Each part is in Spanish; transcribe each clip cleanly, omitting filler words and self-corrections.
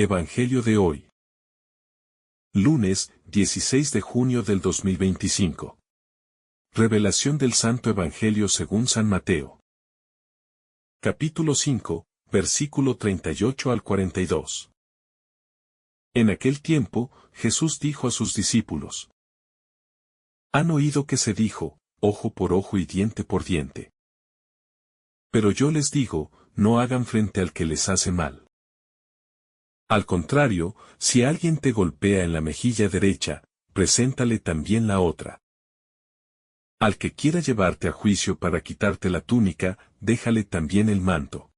Evangelio de hoy. Lunes, 16 de junio del 2025. Revelación del Santo Evangelio según San Mateo. Capítulo 5, versículo 38 al 42. En aquel tiempo, Jesús dijo a sus discípulos: Han oído que se dijo, ojo por ojo y diente por diente. Pero yo les digo, no hagan frente al que les hace mal. Al contrario, si alguien te golpea en la mejilla derecha, preséntale también la otra. Al que quiera llevarte a juicio para quitarte la túnica, déjale también el manto.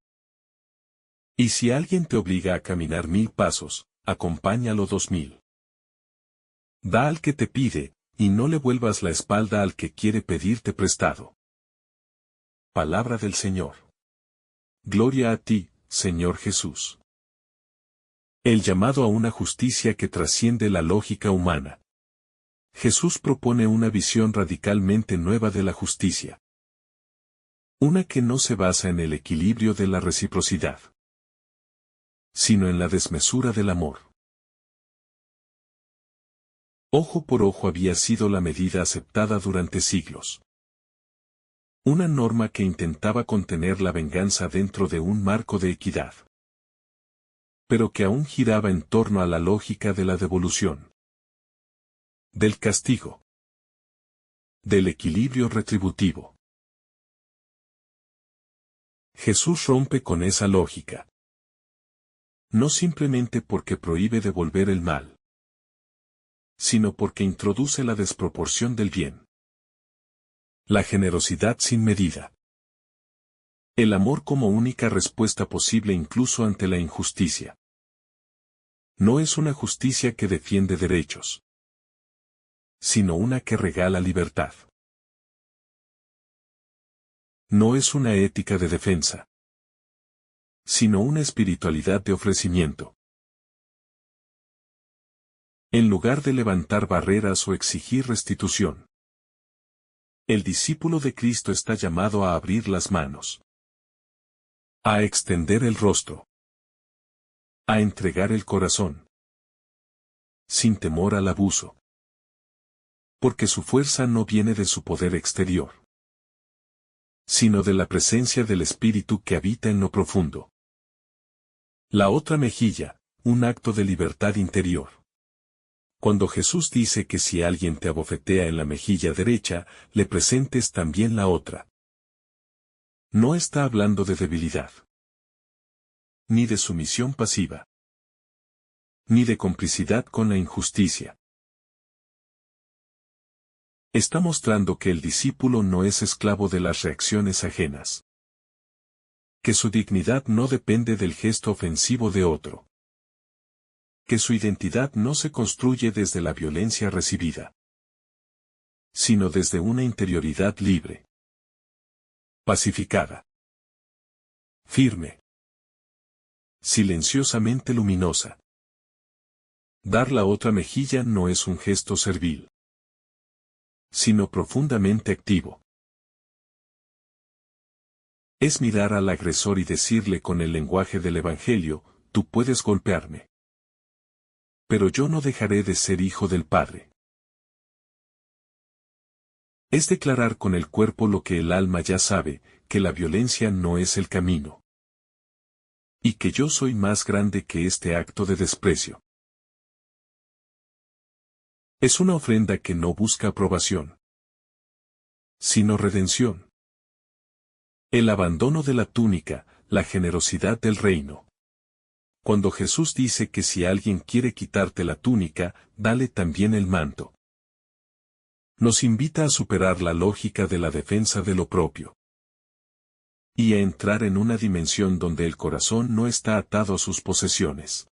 Y si alguien te obliga a caminar 1000 pasos, acompáñalo 2000. Da al que te pide, y no le vuelvas la espalda al que quiere pedirte prestado. Palabra del Señor. Gloria a ti, Señor Jesús. El llamado a una justicia que trasciende la lógica humana. Jesús propone una visión radicalmente nueva de la justicia. Una que no se basa en el equilibrio de la reciprocidad, sino en la desmesura del amor. Ojo por ojo había sido la medida aceptada durante siglos. Una norma que intentaba contener la venganza dentro de un marco de equidad, pero que aún giraba en torno a la lógica de la devolución, del castigo, del equilibrio retributivo. Jesús rompe con esa lógica. No simplemente porque prohíbe devolver el mal, sino porque introduce la desproporción del bien, la generosidad sin medida, el amor como única respuesta posible incluso ante la injusticia. No es una justicia que defiende derechos, sino una que regala libertad. No es una ética de defensa, sino una espiritualidad de ofrecimiento. En lugar de levantar barreras o exigir restitución, el discípulo de Cristo está llamado a abrir las manos, a extender el rostro, a entregar el corazón, sin temor al abuso. Porque su fuerza no viene de su poder exterior, sino de la presencia del Espíritu que habita en lo profundo. La otra mejilla, un acto de libertad interior. Cuando Jesús dice que si alguien te abofetea en la mejilla derecha, le presentes también la otra. No está hablando de debilidad, ni de sumisión pasiva, ni de complicidad con la injusticia. Está mostrando que el discípulo no es esclavo de las reacciones ajenas, que su dignidad no depende del gesto ofensivo de otro, que su identidad no se construye desde la violencia recibida, sino desde una interioridad libre, pacificada, firme, silenciosamente luminosa. Dar la otra mejilla no es un gesto servil, sino profundamente activo. Es mirar al agresor y decirle con el lenguaje del Evangelio, tú puedes golpearme, pero yo no dejaré de ser hijo del Padre. Es declarar con el cuerpo lo que el alma ya sabe, que la violencia no es el camino, y que yo soy más grande que este acto de desprecio. Es una ofrenda que no busca aprobación, sino redención. El abandono de la túnica, la generosidad del reino. Cuando Jesús dice que si alguien quiere quitarte la túnica, dale también el manto. Nos invita a superar la lógica de la defensa de lo propio, y a entrar en una dimensión donde el corazón no está atado a sus posesiones.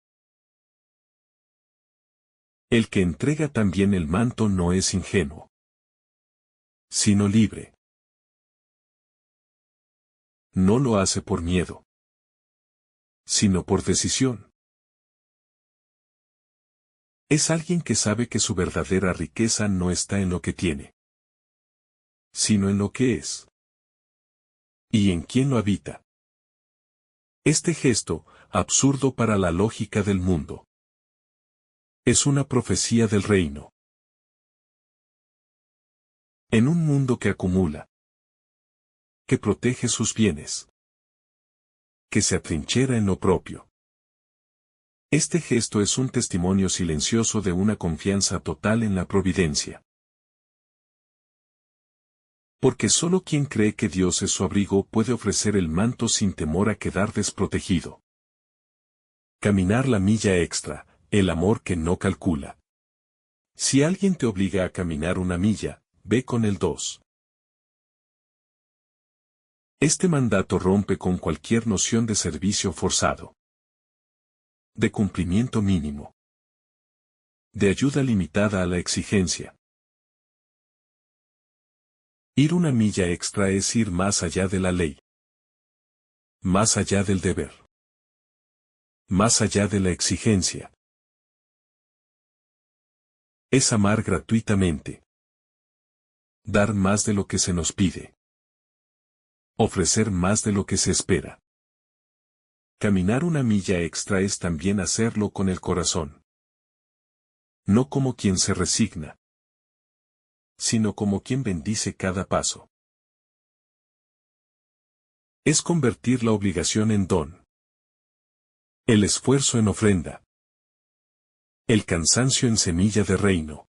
El que entrega también el manto no es ingenuo, sino libre. No lo hace por miedo, sino por decisión. Es alguien que sabe que su verdadera riqueza no está en lo que tiene, sino en lo que es, y en quién lo habita. Este gesto, absurdo para la lógica del mundo. Es una profecía del reino. En un mundo que acumula, que protege sus bienes, que se atrinchera en lo propio. Este gesto es un testimonio silencioso de una confianza total en la providencia. Porque solo quien cree que Dios es su abrigo puede ofrecer el manto sin temor a quedar desprotegido. Caminar la milla extra, el amor que no calcula. Si alguien te obliga a caminar una milla, ve con el 2. Este mandato rompe con cualquier noción de servicio forzado, de cumplimiento mínimo, de ayuda limitada a la exigencia. Ir una milla extra es ir más allá de la ley, más allá del deber, más allá de la exigencia. Es amar gratuitamente, dar más de lo que se nos pide, ofrecer más de lo que se espera. Caminar una milla extra es también hacerlo con el corazón. No como quien se resigna, sino como quien bendice cada paso. Es convertir la obligación en don, el esfuerzo en ofrenda, el cansancio en semilla de reino.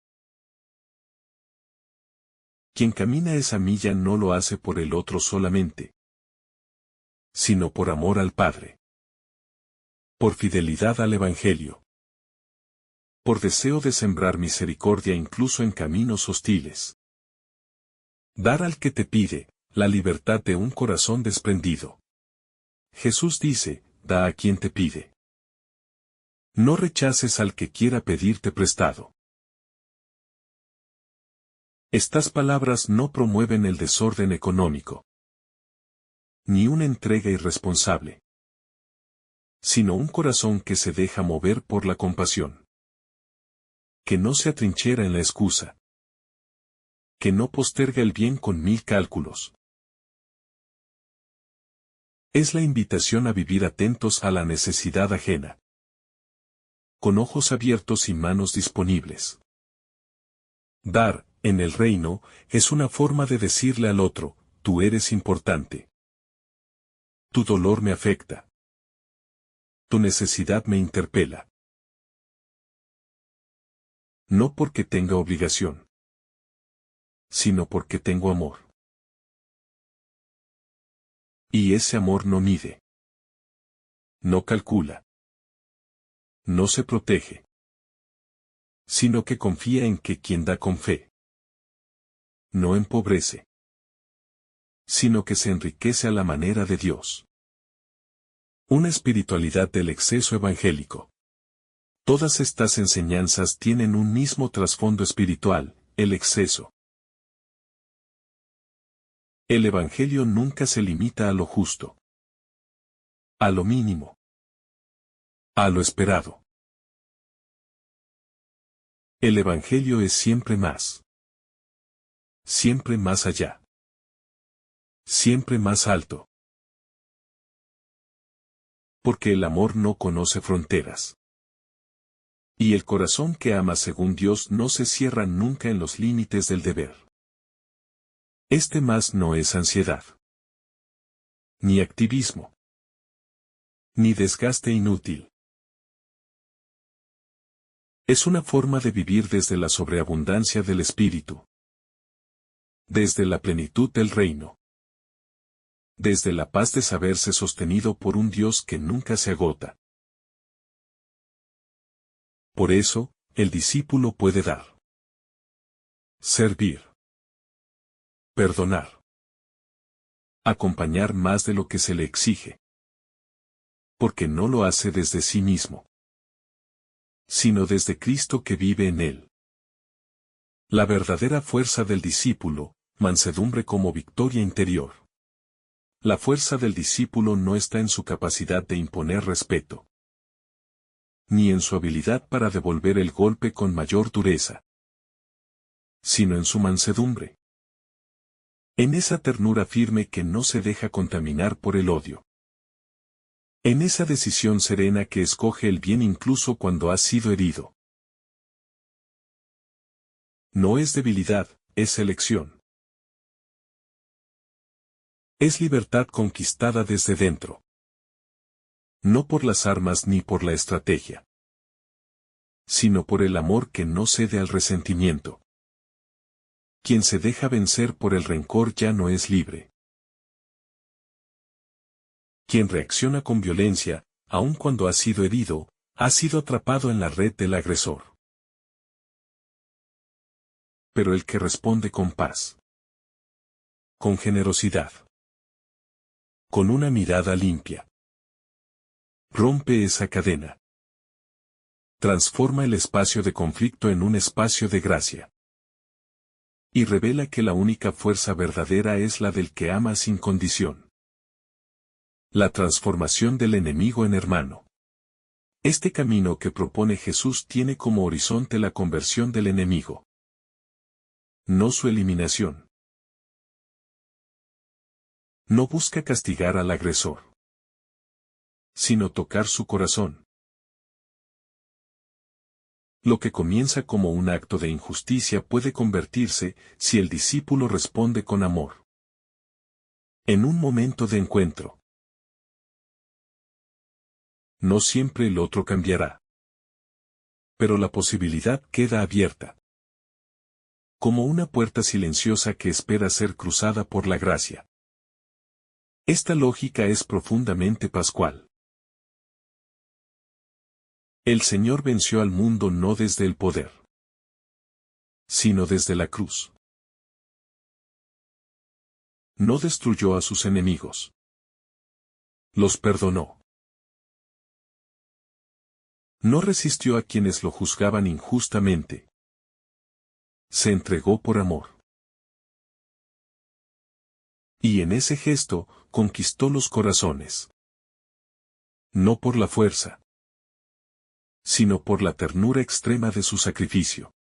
Quien camina esa milla no lo hace por el otro solamente, sino por amor al Padre, por fidelidad al Evangelio, por deseo de sembrar misericordia incluso en caminos hostiles. Dar al que te pide, la libertad de un corazón desprendido. Jesús dice, da a quien te pide. No rechaces al que quiera pedirte prestado. Estas palabras no promueven el desorden económico, ni una entrega irresponsable, sino un corazón que se deja mover por la compasión, que no se atrinchera en la excusa, que no posterga el bien con 1000 cálculos. Es la invitación a vivir atentos a la necesidad ajena, con ojos abiertos y manos disponibles. Dar, en el reino, es una forma de decirle al otro, tú eres importante. Tu dolor me afecta. Tu necesidad me interpela. No porque tenga obligación, sino porque tengo amor. Y ese amor no mide, no calcula, no se protege, sino que confía en que quien da con fe no empobrece, sino que se enriquece a la manera de Dios. Una espiritualidad del exceso evangélico. Todas estas enseñanzas tienen un mismo trasfondo espiritual, el exceso. El Evangelio nunca se limita a lo justo, a lo mínimo, a lo esperado. El Evangelio es siempre más allá, siempre más alto. Porque el amor no conoce fronteras. Y el corazón que ama según Dios no se cierra nunca en los límites del deber. Este más no es ansiedad, ni activismo, ni desgaste inútil. Es una forma de vivir desde la sobreabundancia del Espíritu, desde la plenitud del reino, desde la paz de saberse sostenido por un Dios que nunca se agota. Por eso, el discípulo puede dar, servir, perdonar, acompañar más de lo que se le exige. Porque no lo hace desde sí mismo, sino desde Cristo que vive en él. La verdadera fuerza del discípulo, mansedumbre como victoria interior. La fuerza del discípulo no está en su capacidad de imponer respeto, ni en su habilidad para devolver el golpe con mayor dureza, sino en su mansedumbre. En esa ternura firme que no se deja contaminar por el odio. En esa decisión serena que escoge el bien incluso cuando has sido herido. No es debilidad, es elección. Es libertad conquistada desde dentro. No por las armas ni por la estrategia, sino por el amor que no cede al resentimiento. Quien se deja vencer por el rencor ya no es libre. Quien reacciona con violencia, aun cuando ha sido herido, ha sido atrapado en la red del agresor. Pero el que responde con paz, con generosidad, con una mirada limpia, rompe esa cadena. Transforma el espacio de conflicto en un espacio de gracia. Y revela que la única fuerza verdadera es la del que ama sin condición. La transformación del enemigo en hermano. Este camino que propone Jesús tiene como horizonte la conversión del enemigo, no su eliminación. No busca castigar al agresor, sino tocar su corazón. Lo que comienza como un acto de injusticia puede convertirse, si el discípulo responde con amor, en un momento de encuentro. No siempre el otro cambiará, pero la posibilidad queda abierta, como una puerta silenciosa que espera ser cruzada por la gracia. Esta lógica es profundamente pascual. El Señor venció al mundo no desde el poder, sino desde la cruz. No destruyó a sus enemigos. Los perdonó. No resistió a quienes lo juzgaban injustamente. Se entregó por amor. Y en ese gesto, conquistó los corazones. No por la fuerza, sino por la ternura extrema de su sacrificio.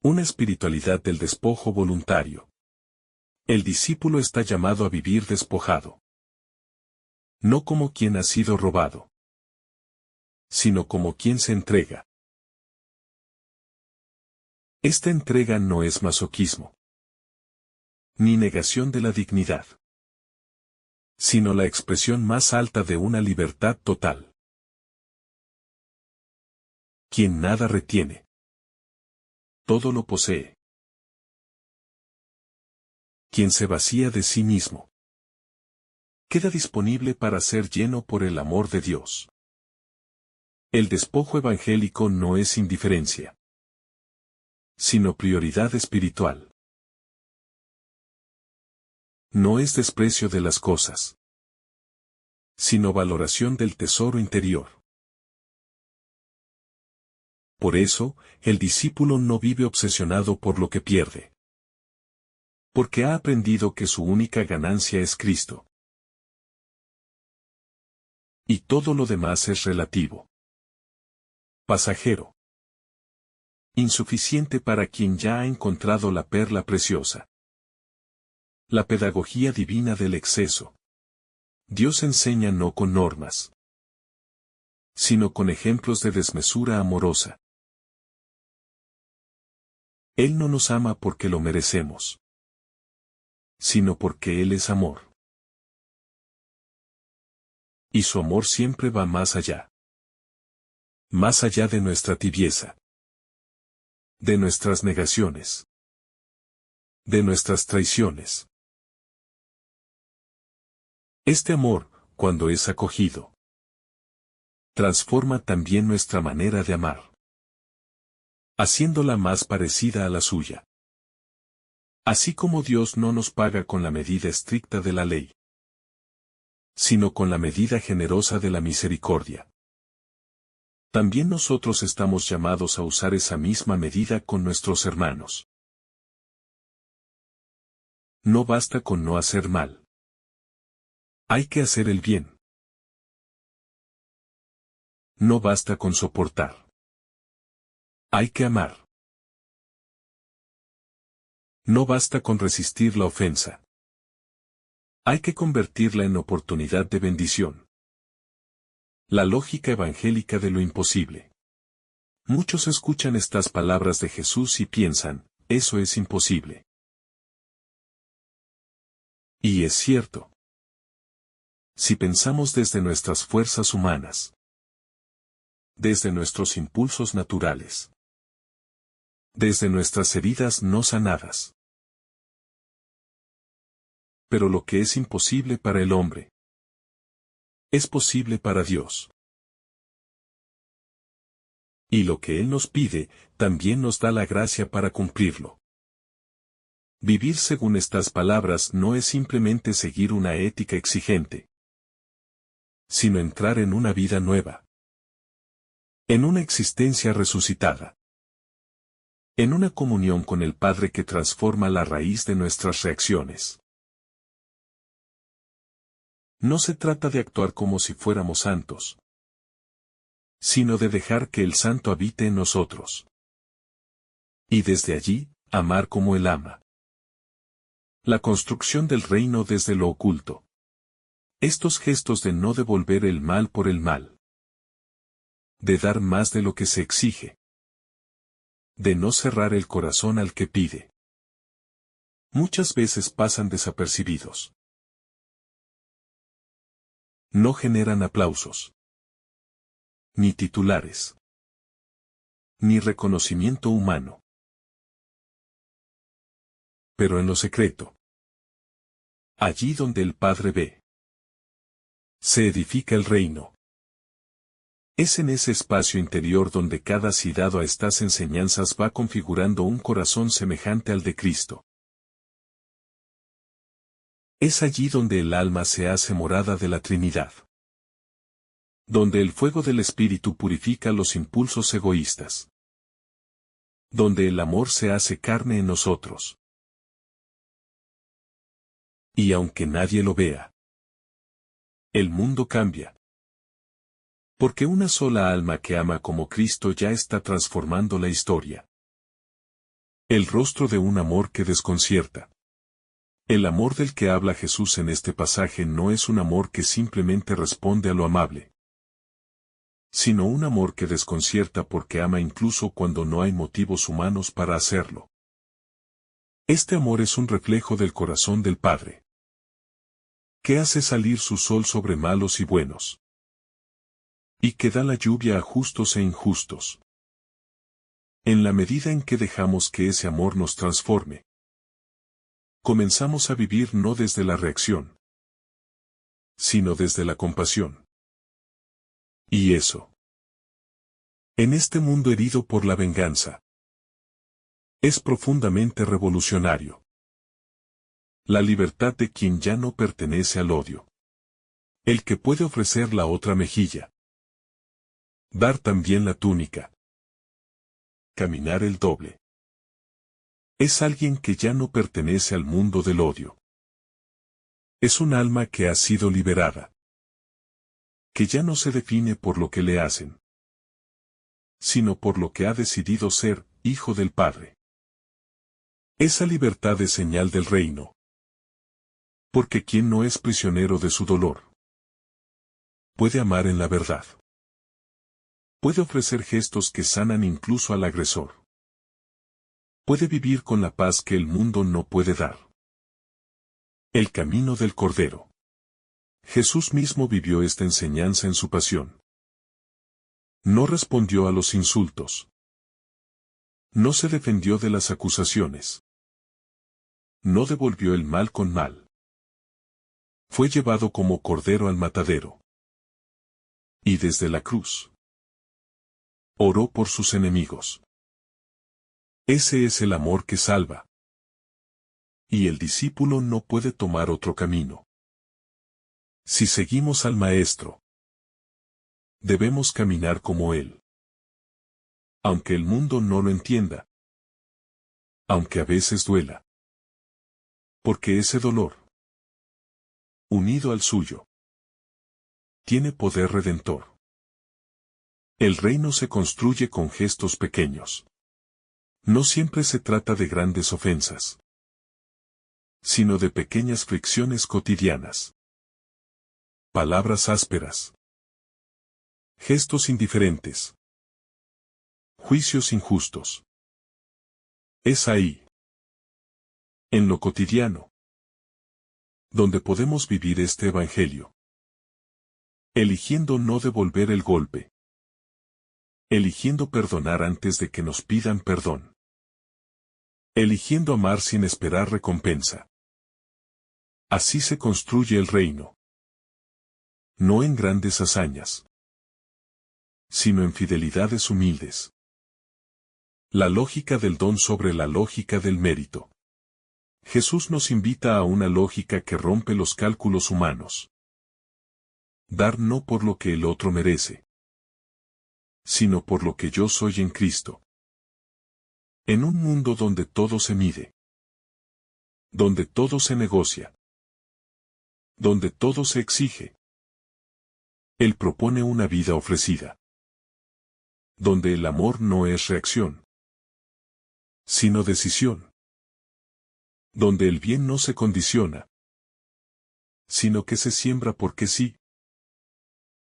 Una espiritualidad del despojo voluntario. El discípulo está llamado a vivir despojado. No como quien ha sido robado, sino como quien se entrega. Esta entrega no es masoquismo, ni negación de la dignidad, sino la expresión más alta de una libertad total. Quien nada retiene, todo lo posee. Quien se vacía de sí mismo, queda disponible para ser lleno por el amor de Dios. El despojo evangélico no es indiferencia, sino prioridad espiritual. No es desprecio de las cosas, sino valoración del tesoro interior. Por eso, el discípulo no vive obsesionado por lo que pierde, porque ha aprendido que su única ganancia es Cristo. Y todo lo demás es relativo, pasajero, insuficiente para quien ya ha encontrado la perla preciosa. La pedagogía divina del exceso. Dios enseña no con normas, sino con ejemplos de desmesura amorosa. Él no nos ama porque lo merecemos, sino porque Él es amor. Y su amor siempre va más allá de nuestra tibieza, de nuestras negaciones, de nuestras traiciones. Este amor, cuando es acogido, transforma también nuestra manera de amar, haciéndola más parecida a la suya. Así como Dios no nos paga con la medida estricta de la ley, sino con la medida generosa de la misericordia. También nosotros estamos llamados a usar esa misma medida con nuestros hermanos. No basta con no hacer mal. Hay que hacer el bien. No basta con soportar. Hay que amar. No basta con resistir la ofensa. Hay que convertirla en oportunidad de bendición. La lógica evangélica de lo imposible. Muchos escuchan estas palabras de Jesús y piensan, eso es imposible. Y es cierto. Si pensamos desde nuestras fuerzas humanas, desde nuestros impulsos naturales, desde nuestras heridas no sanadas. Pero lo que es imposible para el hombre, es posible para Dios. Y lo que Él nos pide, también nos da la gracia para cumplirlo. Vivir según estas palabras no es simplemente seguir una ética exigente, sino entrar en una vida nueva, en una existencia resucitada, en una comunión con el Padre que transforma la raíz de nuestras reacciones. No se trata de actuar como si fuéramos santos, sino de dejar que el santo habite en nosotros. Y desde allí, amar como Él ama. La construcción del reino desde lo oculto. Estos gestos de no devolver el mal por el mal. De dar más de lo que se exige. De no cerrar el corazón al que pide. Muchas veces pasan desapercibidos. No generan aplausos. Ni titulares. Ni reconocimiento humano. Pero en lo secreto. Allí donde el Padre ve, se edifica el reino. Es en ese espacio interior donde cada si dado a estas enseñanzas va configurando un corazón semejante al de Cristo. Es allí donde el alma se hace morada de la Trinidad. Donde el fuego del Espíritu purifica los impulsos egoístas. Donde el amor se hace carne en nosotros. Y aunque nadie lo vea, el mundo cambia. Porque una sola alma que ama como Cristo ya está transformando la historia. El rostro de un amor que desconcierta. El amor del que habla Jesús en este pasaje no es un amor que simplemente responde a lo amable, sino un amor que desconcierta porque ama incluso cuando no hay motivos humanos para hacerlo. Este amor es un reflejo del corazón del Padre, que hace salir su sol sobre malos y buenos, y que da la lluvia a justos e injustos. En la medida en que dejamos que ese amor nos transforme, comenzamos a vivir no desde la reacción, sino desde la compasión. Y eso, en este mundo herido por la venganza, es profundamente revolucionario. La libertad de quien ya no pertenece al odio. El que puede ofrecer la otra mejilla. Dar también la túnica. Caminar el doble. Es alguien que ya no pertenece al mundo del odio. Es un alma que ha sido liberada. Que ya no se define por lo que le hacen, sino por lo que ha decidido ser, hijo del Padre. Esa libertad es señal del reino. Porque quien no es prisionero de su dolor, puede amar en la verdad. Puede ofrecer gestos que sanan incluso al agresor. Puede vivir con la paz que el mundo no puede dar. El camino del Cordero. Jesús mismo vivió esta enseñanza en su pasión. No respondió a los insultos. No se defendió de las acusaciones. No devolvió el mal con mal. Fue llevado como cordero al matadero. Y desde la cruz, oró por sus enemigos. Ese es el amor que salva. Y el discípulo no puede tomar otro camino. Si seguimos al Maestro, debemos caminar como Él. Aunque el mundo no lo entienda. Aunque a veces duela. Porque ese dolor, unido al suyo, tiene poder redentor. El reino se construye con gestos pequeños. No siempre se trata de grandes ofensas, sino de pequeñas fricciones cotidianas. Palabras ásperas. Gestos indiferentes. Juicios injustos. Es ahí, en lo cotidiano, donde podemos vivir este evangelio. Eligiendo no devolver el golpe. Eligiendo perdonar antes de que nos pidan perdón. Eligiendo amar sin esperar recompensa. Así se construye el reino. No en grandes hazañas, sino en fidelidades humildes. La lógica del don sobre la lógica del mérito. Jesús nos invita a una lógica que rompe los cálculos humanos. Dar no por lo que el otro merece, sino por lo que yo soy en Cristo. En un mundo donde todo se mide, donde todo se negocia, donde todo se exige, Él propone una vida ofrecida, donde el amor no es reacción, sino decisión, donde el bien no se condiciona, sino que se siembra porque sí,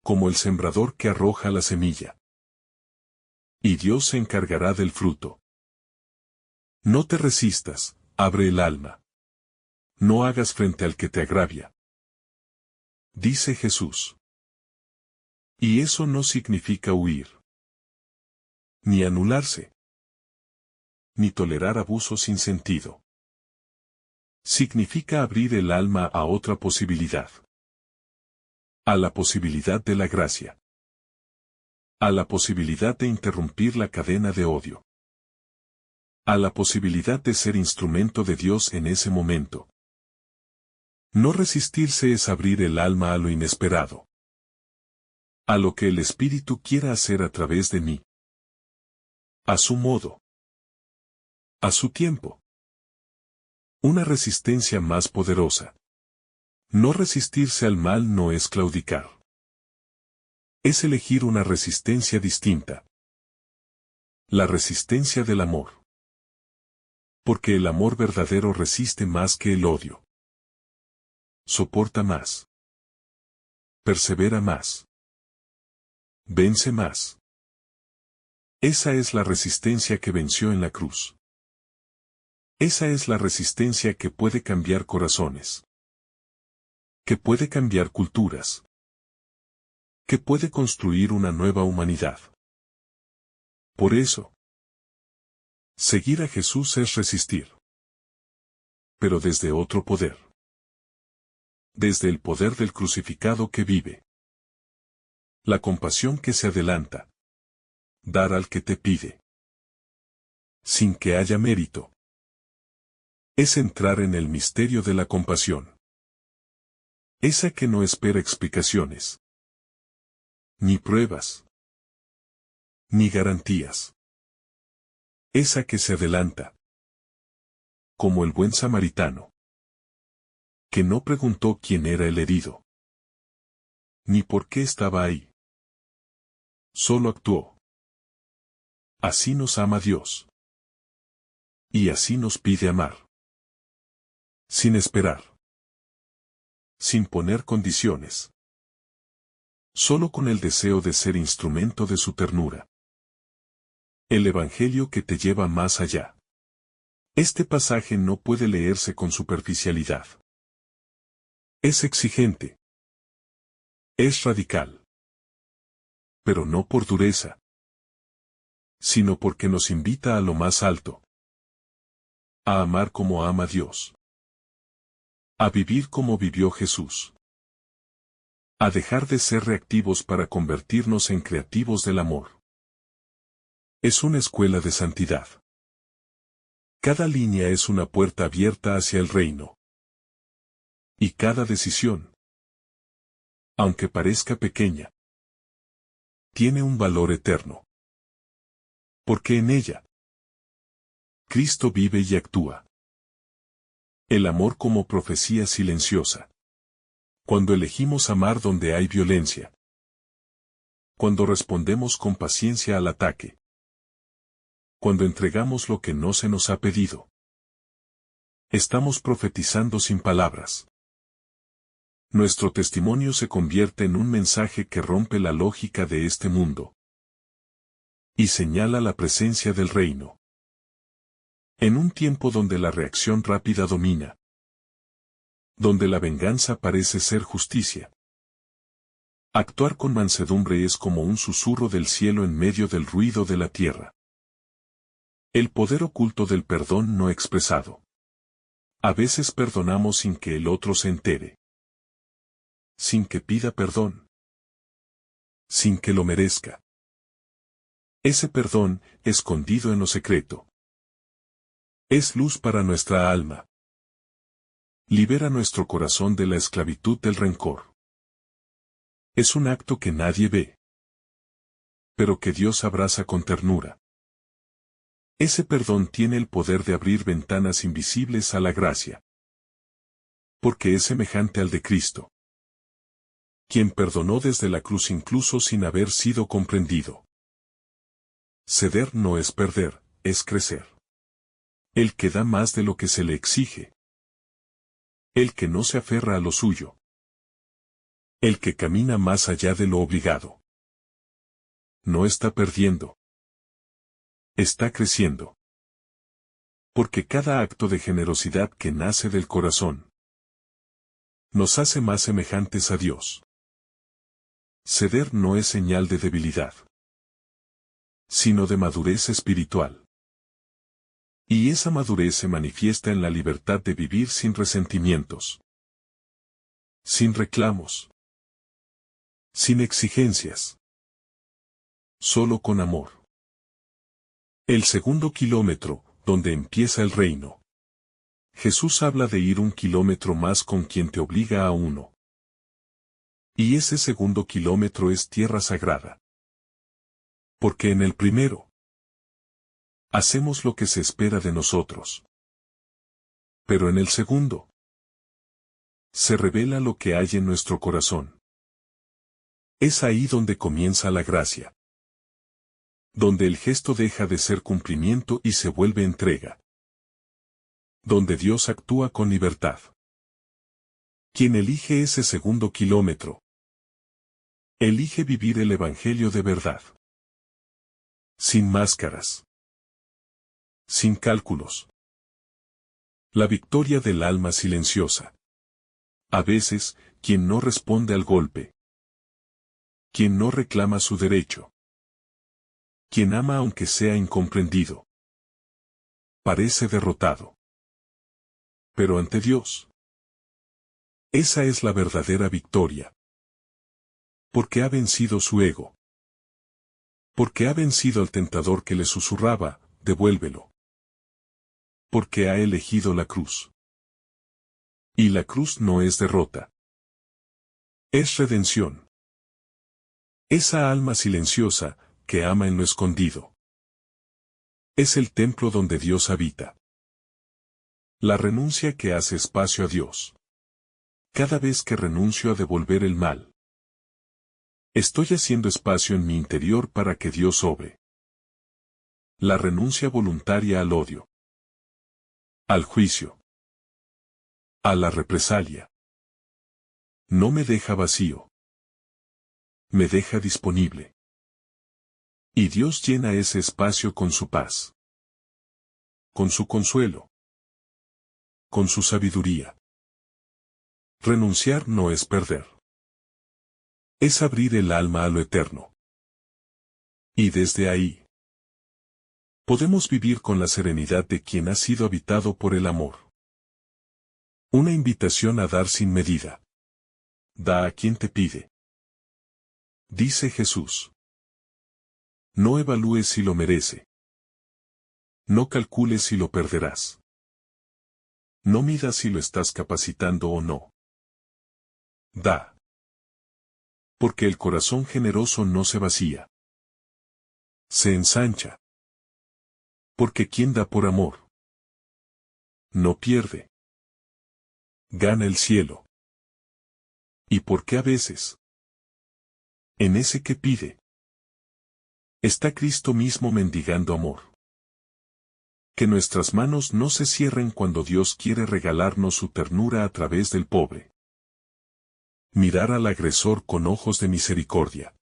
como el sembrador que arroja la semilla. Y Dios se encargará del fruto. No te resistas, abre el alma. No hagas frente al que te agravia. Dice Jesús. Y eso no significa huir, ni anularse, ni tolerar abuso sin sentido. Significa abrir el alma a otra posibilidad. A la posibilidad de la gracia. A la posibilidad de interrumpir la cadena de odio. A la posibilidad de ser instrumento de Dios en ese momento. No resistirse es abrir el alma a lo inesperado. A lo que el Espíritu quiera hacer a través de mí. A su modo. A su tiempo. Una resistencia más poderosa. No resistirse al mal no es claudicar. Es elegir una resistencia distinta. La resistencia del amor. Porque el amor verdadero resiste más que el odio. Soporta más. Persevera más. Vence más. Esa es la resistencia que venció en la cruz. Esa es la resistencia que puede cambiar corazones. Que puede cambiar culturas. Que puede construir una nueva humanidad. Por eso, seguir a Jesús es resistir. Pero desde otro poder. Desde el poder del crucificado que vive. La compasión que se adelanta. Dar al que te pide. Sin que haya mérito. Es entrar en el misterio de la compasión. Esa que no espera explicaciones. Ni pruebas. Ni garantías. Esa que se adelanta. Como el buen samaritano. Que no preguntó quién era el herido. Ni por qué estaba ahí. Solo actuó. Así nos ama Dios. Y así nos pide amar. Sin esperar. Sin poner condiciones. Solo con el deseo de ser instrumento de su ternura. El Evangelio que te lleva más allá. Este pasaje no puede leerse con superficialidad. Es exigente. Es radical. Pero no por dureza, sino porque nos invita a lo más alto. A amar como ama Dios. A vivir como vivió Jesús. A dejar de ser reactivos para convertirnos en creativos del amor. Es una escuela de santidad. Cada línea es una puerta abierta hacia el reino. Y cada decisión, aunque parezca pequeña, tiene un valor eterno. Porque en ella, Cristo vive y actúa. El amor como profecía silenciosa. Cuando elegimos amar donde hay violencia. Cuando respondemos con paciencia al ataque. Cuando entregamos lo que no se nos ha pedido. Estamos profetizando sin palabras. Nuestro testimonio se convierte en un mensaje que rompe la lógica de este mundo y señala la presencia del reino. En un tiempo donde la reacción rápida domina, donde la venganza parece ser justicia, actuar con mansedumbre es como un susurro del cielo en medio del ruido de la tierra. El poder oculto del perdón no expresado. A veces perdonamos sin que el otro se entere, sin que pida perdón, sin que lo merezca. Ese perdón, escondido en lo secreto, es luz para nuestra alma. Libera nuestro corazón de la esclavitud del rencor. Es un acto que nadie ve, pero que Dios abraza con ternura. Ese perdón tiene el poder de abrir ventanas invisibles a la gracia, porque es semejante al de Cristo, quien perdonó desde la cruz incluso sin haber sido comprendido. Ceder no es perder, es crecer. El que da más de lo que se le exige. El que no se aferra a lo suyo. El que camina más allá de lo obligado. No está perdiendo. Está creciendo. Porque cada acto de generosidad que nace del corazón nos hace más semejantes a Dios. Ceder no es señal de debilidad, sino de madurez espiritual. Y esa madurez se manifiesta en la libertad de vivir sin resentimientos, sin reclamos, sin exigencias, solo con amor. El segundo kilómetro, donde empieza el reino. Jesús habla de ir un kilómetro más con quien te obliga a uno. Y ese segundo kilómetro es tierra sagrada. Porque en el primero, hacemos lo que se espera de nosotros. Pero en el segundo, se revela lo que hay en nuestro corazón. Es ahí donde comienza la gracia. Donde el gesto deja de ser cumplimiento y se vuelve entrega. Donde Dios actúa con libertad. Quien elige ese segundo kilómetro, elige vivir el Evangelio de verdad. Sin máscaras. Sin cálculos. La victoria del alma silenciosa. A veces, quien no responde al golpe. Quien no reclama su derecho. Quien ama aunque sea incomprendido. Parece derrotado. Pero ante Dios, esa es la verdadera victoria. Porque ha vencido su ego. Porque ha vencido al tentador que le susurraba, devuélvelo. Porque ha elegido la cruz. Y la cruz no es derrota. Es redención. Esa alma silenciosa, que ama en lo escondido. Es el templo donde Dios habita. La renuncia que hace espacio a Dios. Cada vez que renuncio a devolver el mal, estoy haciendo espacio en mi interior para que Dios obre. La renuncia voluntaria al odio. Al juicio. A la represalia. No me deja vacío. Me deja disponible. Y Dios llena ese espacio con su paz. Con su consuelo. Con su sabiduría. Renunciar no es perder. Es abrir el alma a lo eterno. Y desde ahí, podemos vivir con la serenidad de quien ha sido habitado por el amor. Una invitación a dar sin medida. Da a quien te pide. Dice Jesús. No evalúes si lo merece. No calcules si lo perderás. No midas si lo estás capacitando o no. Da. Porque el corazón generoso no se vacía. Se ensancha. Porque quien da por amor, no pierde. Gana el cielo. Y porque a veces, en ese que pide, está Cristo mismo mendigando amor. Que nuestras manos no se cierren cuando Dios quiere regalarnos su ternura a través del pobre. Mirar al agresor con ojos de misericordia.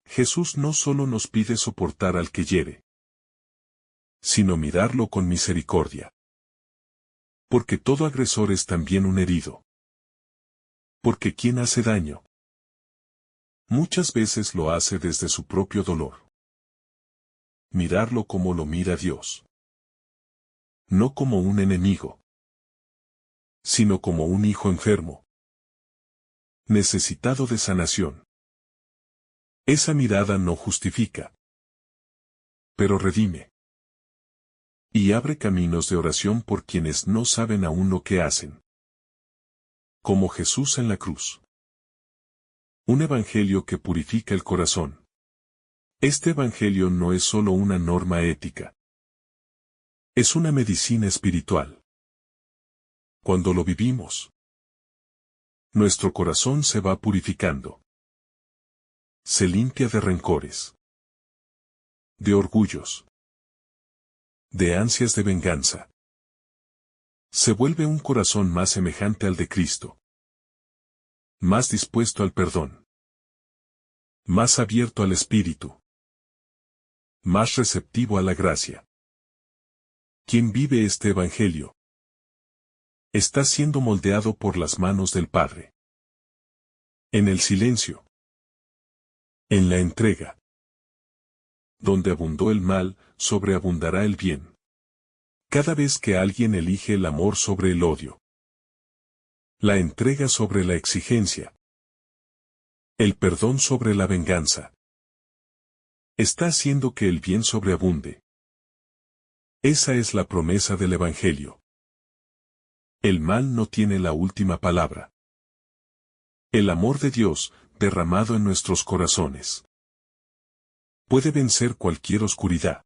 Jesús no solo nos pide soportar al que hiere, sino mirarlo con misericordia. Porque todo agresor es también un herido. Porque quien hace daño, muchas veces lo hace desde su propio dolor. Mirarlo como lo mira Dios. No como un enemigo, sino como un hijo enfermo, necesitado de sanación. Esa mirada no justifica, pero redime. Y abre caminos de oración por quienes no saben aún lo que hacen. Como Jesús en la cruz. Un evangelio que purifica el corazón. Este evangelio no es solo una norma ética. Es una medicina espiritual. Cuando lo vivimos, nuestro corazón se va purificando. Se limpia de rencores, de orgullos, de ansias de venganza. Se vuelve un corazón más semejante al de Cristo. Más dispuesto al perdón. Más abierto al Espíritu. Más receptivo a la gracia. Quien vive este evangelio está siendo moldeado por las manos del Padre. En el silencio. En la entrega. Donde abundó el mal, sobreabundará el bien. Cada vez que alguien elige el amor sobre el odio. La entrega sobre la exigencia. El perdón sobre la venganza. Está haciendo que el bien sobreabunde. Esa es la promesa del Evangelio. El mal no tiene la última palabra. El amor de Dios, derramado en nuestros corazones, puede vencer cualquier oscuridad.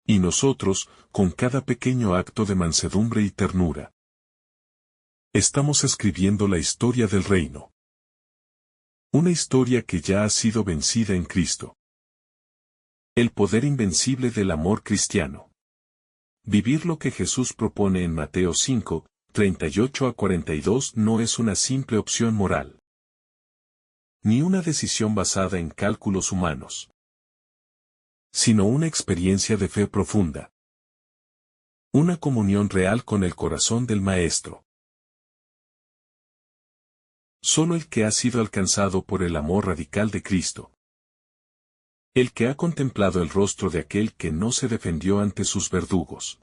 Y nosotros, con cada pequeño acto de mansedumbre y ternura, estamos escribiendo la historia del reino. Una historia que ya ha sido vencida en Cristo. El poder invencible del amor cristiano. Vivir lo que Jesús propone en Mateo 5, 38 a 42 no es una simple opción moral. Ni una decisión basada en cálculos humanos. Sino una experiencia de fe profunda. Una comunión real con el corazón del Maestro. Solo el que ha sido alcanzado por el amor radical de Cristo. El que ha contemplado el rostro de aquel que no se defendió ante sus verdugos.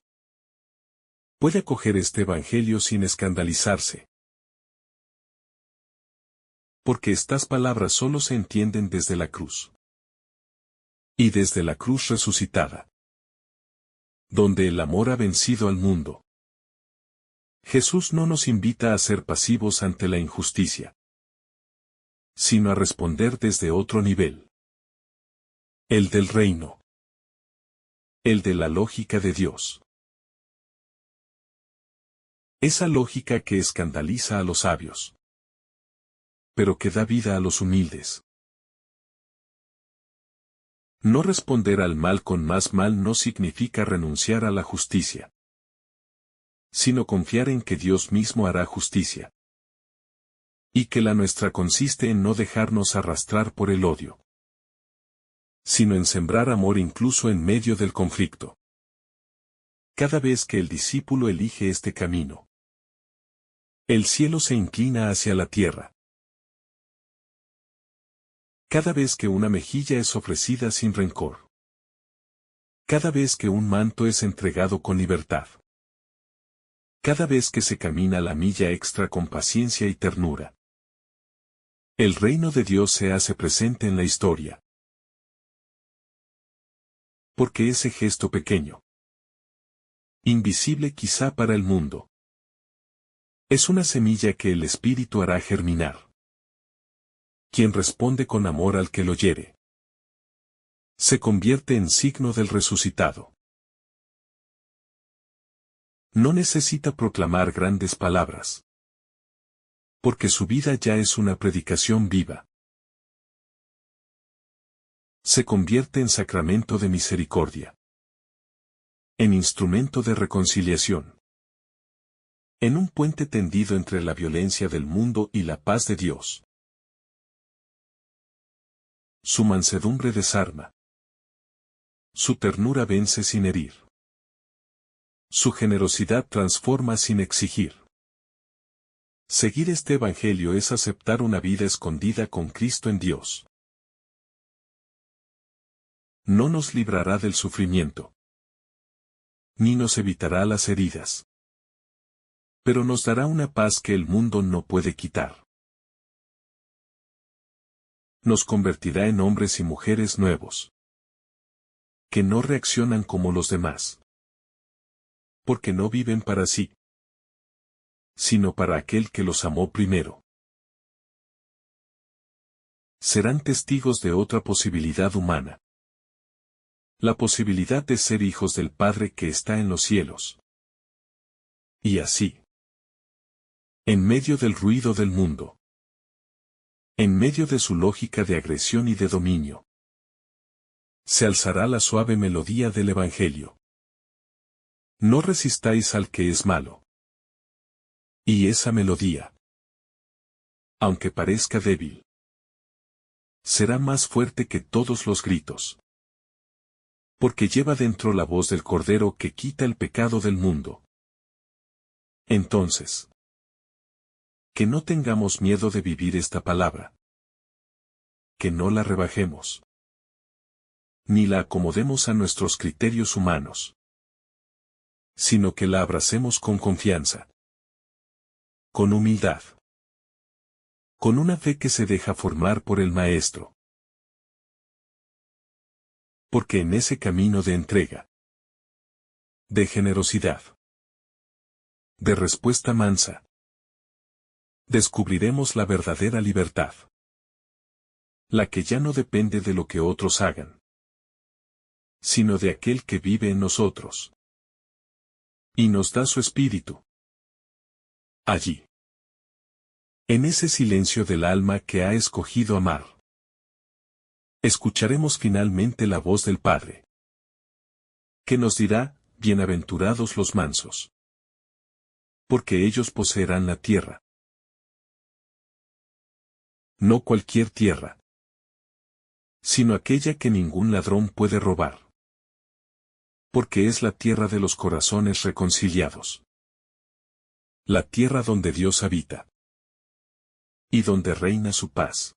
Puede acoger este evangelio sin escandalizarse. Porque estas palabras solo se entienden desde la cruz. Y desde la cruz resucitada. Donde el amor ha vencido al mundo. Jesús no nos invita a ser pasivos ante la injusticia, sino a responder desde otro nivel. El del reino. El de la lógica de Dios. Esa lógica que escandaliza a los sabios, pero que da vida a los humildes. No responder al mal con más mal no significa renunciar a la justicia, sino confiar en que Dios mismo hará justicia. Y que la nuestra consiste en no dejarnos arrastrar por el odio, sino en sembrar amor incluso en medio del conflicto. Cada vez que el discípulo elige este camino, el cielo se inclina hacia la tierra. Cada vez que una mejilla es ofrecida sin rencor. Cada vez que un manto es entregado con libertad. Cada vez que se camina la milla extra con paciencia y ternura. El reino de Dios se hace presente en la historia. Porque ese gesto pequeño, invisible quizá para el mundo, es una semilla que el Espíritu hará germinar. Quien responde con amor al que lo hiere, se convierte en signo del resucitado. No necesita proclamar grandes palabras, porque su vida ya es una predicación viva. Se convierte en sacramento de misericordia, en instrumento de reconciliación. En un puente tendido entre la violencia del mundo y la paz de Dios. Su mansedumbre desarma. Su ternura vence sin herir. Su generosidad transforma sin exigir. Seguir este evangelio es aceptar una vida escondida con Cristo en Dios. No nos librará del sufrimiento, ni nos evitará las heridas, pero nos dará una paz que el mundo no puede quitar. Nos convertirá en hombres y mujeres nuevos, que no reaccionan como los demás, porque no viven para sí, sino para aquel que los amó primero. Serán testigos de otra posibilidad humana. La posibilidad de ser hijos del Padre que está en los cielos. Y así, en medio del ruido del mundo, en medio de su lógica de agresión y de dominio, se alzará la suave melodía del Evangelio. No resistáis al que es malo. Y esa melodía, aunque parezca débil, será más fuerte que todos los gritos. Porque lleva dentro la voz del Cordero que quita el pecado del mundo. Entonces, que no tengamos miedo de vivir esta palabra. Que no la rebajemos. Ni la acomodemos a nuestros criterios humanos. Sino que la abracemos con confianza. Con humildad. Con una fe que se deja formar por el Maestro. Porque en ese camino de entrega, de generosidad, de respuesta mansa, descubriremos la verdadera libertad. La que ya no depende de lo que otros hagan, sino de aquel que vive en nosotros. Y nos da su espíritu. Allí. En ese silencio del alma que ha escogido amar. Escucharemos finalmente la voz del Padre. Que nos dirá, bienaventurados los mansos. Porque ellos poseerán la tierra. No cualquier tierra, sino aquella que ningún ladrón puede robar. Porque es la tierra de los corazones reconciliados. La tierra donde Dios habita. Y donde reina su paz.